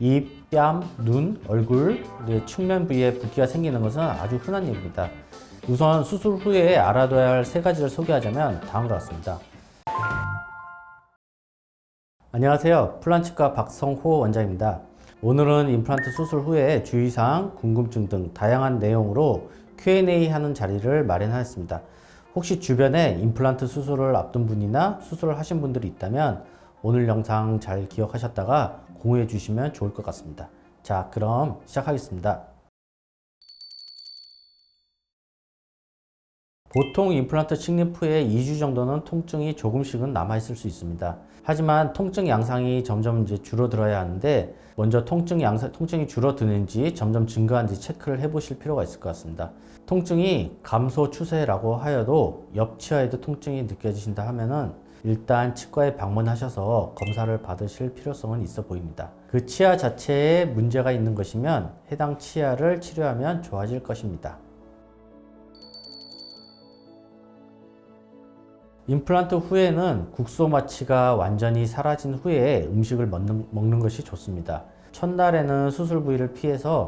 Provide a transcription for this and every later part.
입, 뺨, 눈, 얼굴, 측면 부위에 붓기가 생기는 것은 아주 흔한 일입니다. 우선 수술 후에 알아둬야 할 세 가지를 소개하자면 다음과 같습니다. 안녕하세요. 플란치과 박성호 원장입니다. 오늘은 임플란트 수술 후에 주의사항, 궁금증 등 다양한 내용으로 Q&A 하는 자리를 마련하였습니다. 혹시 주변에 임플란트 수술을 앞둔 분이나 수술을 하신 분들이 있다면 오늘 영상 잘 기억하셨다가 공유해 주시면 좋을 것 같습니다. 자, 그럼 시작하겠습니다. 보통 임플란트 식립 후에 2주 정도는 통증이 조금씩은 남아있을 수 있습니다. 하지만 통증 양상이 점점 줄어들어야 하는데 먼저 통증이 줄어드는지 점점 증가하는지 체크를 해보실 필요가 있을 것 같습니다. 통증이 감소 추세라고 하여도 옆 치아에도 통증이 느껴지신다 하면은 일단 치과에 방문하셔서 검사를 받으실 필요성은 있어 보입니다. 그 치아 자체에 문제가 있는 것이면 해당 치아를 치료하면 좋아질 것입니다. 임플란트 후에는 국소마취가 완전히 사라진 후에 음식을 먹는 것이 좋습니다. 첫날에는 수술 부위를 피해서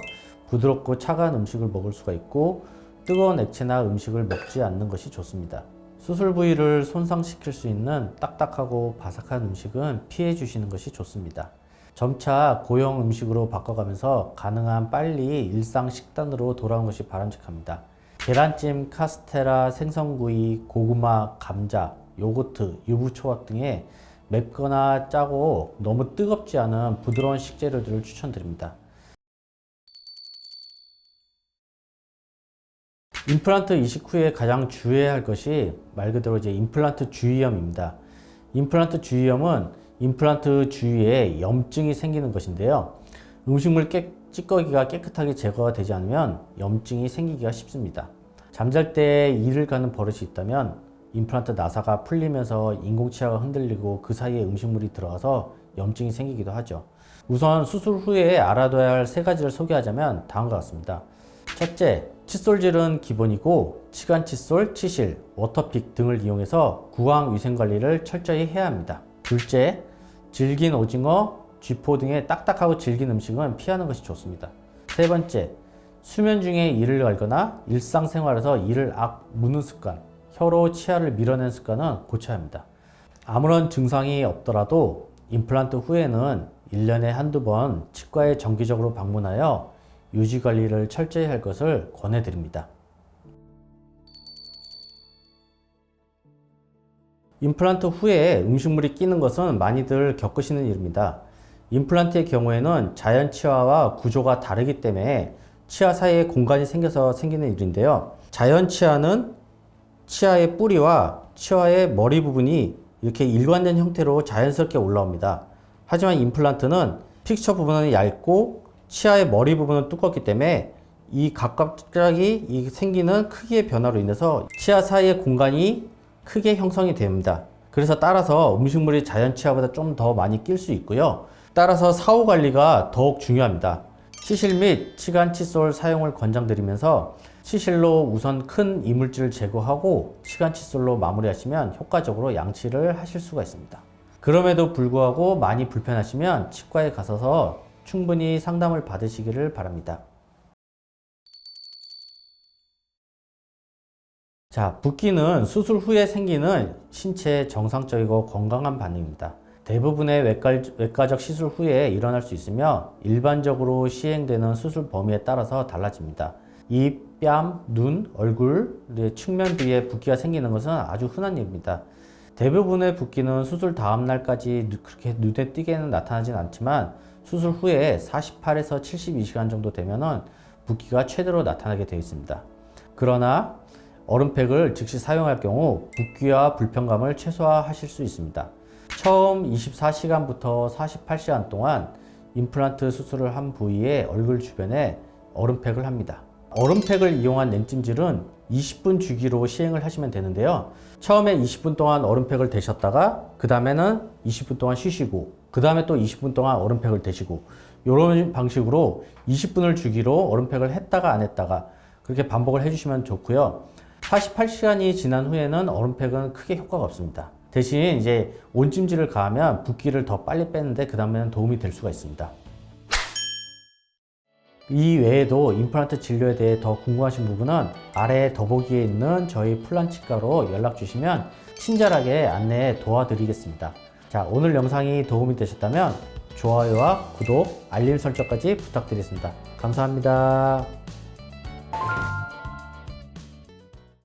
부드럽고 차가운 음식을 먹을 수가 있고 뜨거운 액체나 음식을 먹지 않는 것이 좋습니다. 수술 부위를 손상시킬 수 있는 딱딱하고 바삭한 음식은 피해 주시는 것이 좋습니다. 점차 고형 음식으로 바꿔가면서 가능한 빨리 일상 식단으로 돌아오는 것이 바람직합니다. 계란찜, 카스테라, 생선구이, 고구마, 감자, 요거트, 유부초밥 등의 맵거나 짜고 너무 뜨겁지 않은 부드러운 식재료들을 추천드립니다. 임플란트 이식 후에 가장 주의해야 할 것이 말 그대로 임플란트 주위염입니다. 임플란트 주위염은 임플란트 주위에 염증이 생기는 것인데요. 음식물 찌꺼기가 깨끗하게 제거가 되지 않으면 염증이 생기기가 쉽습니다. 잠잘 때 이를 가는 버릇이 있다면 임플란트 나사가 풀리면서 인공치아가 흔들리고 그 사이에 음식물이 들어가서 염증이 생기기도 하죠. 우선 수술 후에 알아둬야 할 세 가지를 소개하자면 다음과 같습니다. 첫째, 칫솔질은 기본이고 치간 칫솔, 치실, 워터픽 등을 이용해서 구강 위생 관리를 철저히 해야 합니다. 둘째, 질긴 오징어, 쥐포 등의 딱딱하고 질긴 음식은 피하는 것이 좋습니다. 세 번째, 수면 중에 이를 갈거나 일상생활에서 이를 무는 습관, 혀로 치아를 밀어내는 습관은 고쳐야 합니다. 아무런 증상이 없더라도 임플란트 후에는 1년에 한두 번 치과에 정기적으로 방문하여 유지관리를 철저히 할 것을 권해드립니다. 임플란트 후에 음식물이 끼는 것은 많이들 겪으시는 일입니다. 임플란트의 경우에는 자연 치아와 구조가 다르기 때문에 치아 사이에 공간이 생겨서 생기는 일인데요. 자연 치아는 치아의 뿌리와 치아의 머리 부분이 이렇게 일관된 형태로 자연스럽게 올라옵니다. 하지만 임플란트는 픽처 부분은 얇고 치아의 머리 부분은 두껍기 때문에 이 각각이 생기는 크기의 변화로 인해서 치아 사이의 공간이 크게 형성이 됩니다. 그래서 따라서 음식물이 자연 치아보다 좀 더 많이 낄 수 있고요. 따라서 사후 관리가 더욱 중요합니다. 치실 및 치간 칫솔 사용을 권장드리면서 치실로 우선 큰 이물질을 제거하고 치간 칫솔로 마무리하시면 효과적으로 양치를 하실 수가 있습니다. 그럼에도 불구하고 많이 불편하시면 치과에 가셔서 충분히 상담을 받으시기를 바랍니다. 자, 붓기는 수술 후에 생기는 신체의 정상적이고 건강한 반응입니다. 대부분의 외과적 시술 후에 일어날 수 있으며 일반적으로 시행되는 수술 범위에 따라서 달라집니다. 입, 뺨, 눈, 얼굴, 측면 부위에 붓기가 생기는 것은 아주 흔한 일입니다. 대부분의 붓기는 수술 다음 날까지 그렇게 눈에 띄게는 나타나진 않지만 수술 후에 48에서 72시간 정도 되면은 붓기가 최대로 나타나게 되어 있습니다. 그러나 얼음팩을 즉시 사용할 경우 붓기와 불편감을 최소화하실 수 있습니다. 처음 24시간부터 48시간 동안 임플란트 수술을 한 부위의 얼굴 주변에 얼음팩을 합니다. 얼음팩을 이용한 냉찜질은 20분 주기로 시행을 하시면 되는데요. 처음에 20분 동안 얼음팩을 대셨다가 그 다음에는 20분 동안 쉬시고 그 다음에 또 20분 동안 얼음팩을 대시고 이런 방식으로 20분을 주기로 얼음팩을 했다가 안 했다가 그렇게 반복을 해주시면 좋고요. 48시간이 지난 후에는 얼음팩은 크게 효과가 없습니다. 대신 이제 온찜질을 가하면 붓기를 더 빨리 빼는데 그 다음에는 도움이 될 수가 있습니다. 이 외에도 임플란트 진료에 대해 더 궁금하신 부분은 아래 더보기에 있는 저희 플란치과로 연락 주시면 친절하게 안내 도와드리겠습니다. 자, 오늘 영상이 도움이 되셨다면 좋아요와 구독, 알림 설정까지 부탁드리겠습니다. 감사합니다.